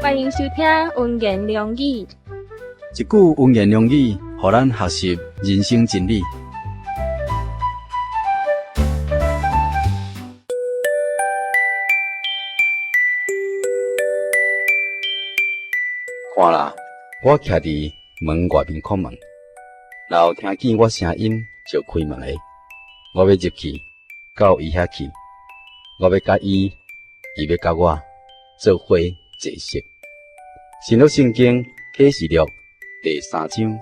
欢迎收听文言良语。一句文言良语，互咱学习人生真理。看啦，我徛伫门外面叩门，然后听见我声音就开门诶。我要入去，到伊遐去。我要甲伊，伊要甲我做伙坐席。新约圣经启示录第3章20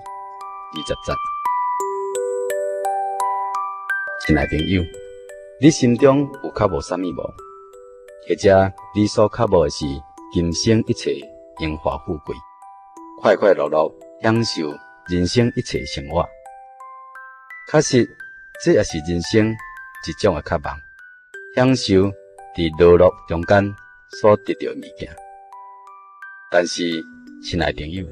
节。亲爱朋友，你心中有较无啥物无？或者你所较无的是今生一切荣华富贵，快快乐乐享受人生一切生活。确实，这也是人生一种的渴望，享受伫劳碌中间所得到的物件。但是，亲爱朋友，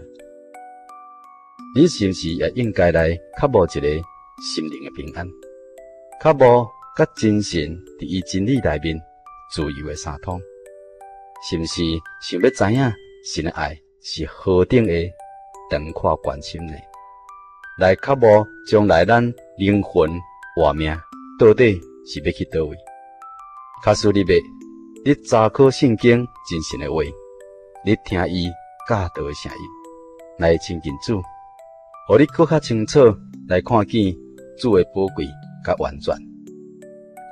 你是不是也应该来较无一个心灵的平安，较无甲真神伫伊真理内面自由的相通？是不是想要知影神的爱是何等的长阔关心呢？来较无将来咱灵魂活命到底是要去倒位？假使你要，你查考圣经真神的话，你听伊教导的声音，来亲近主，互你更较清楚来看见主的宝贵甲完全，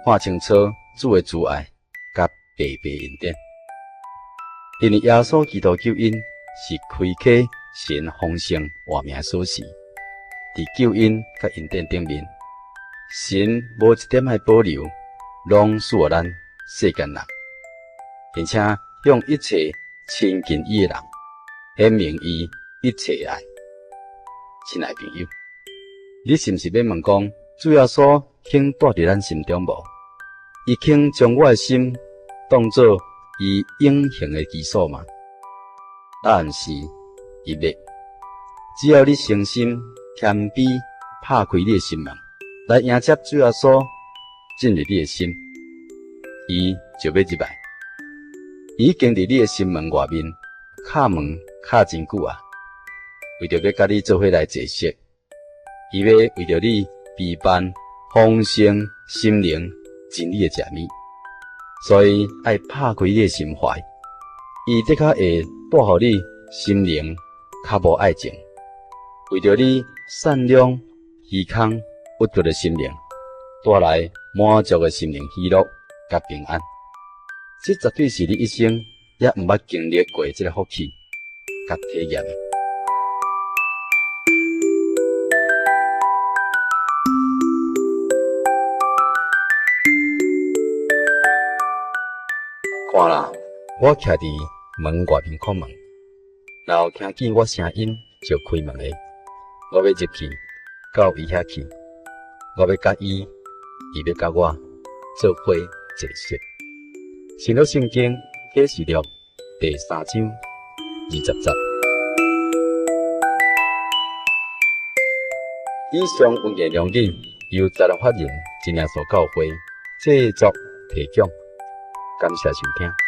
看清楚主的慈爱甲白白恩典。因为耶稣基督救恩是开启神丰盛活命所示，伫救恩甲恩典顶面，神无一点仔保留，拢赐予咱世间人，并且用一切亲近伊的人，显明伊一切的爱。亲爱朋友，你是毋是要问讲，主耶稣肯住伫咱心中无？伊肯将我的心当作伊永恒的居所吗？答案是伊要。只要你诚心谦卑，拍开你的心门，来迎接主耶稣进入你的心，伊就要入来。伊已经伫你的心门外面敲门敲真久啊，为着要甲你做伙来坐席，伊要为着你陪伴丰盛心灵真理的食物，所以爱拍开你的心怀，伊的确会带互你心灵较无爱情，为着你善良虚空不足的心灵，带来满足的心灵喜乐甲平安。这绝对是你一生也毋捌经历过这个福气甲体验。看啦，我徛伫门外面叩门，然后听见我声音就开门诶。我要入去，到伊遐去。我要甲伊，伊要甲我做伙坐席。新约圣经启示录第3章20节。以上文言良语由在人法人真耶稣教会制作提供，感谢收听。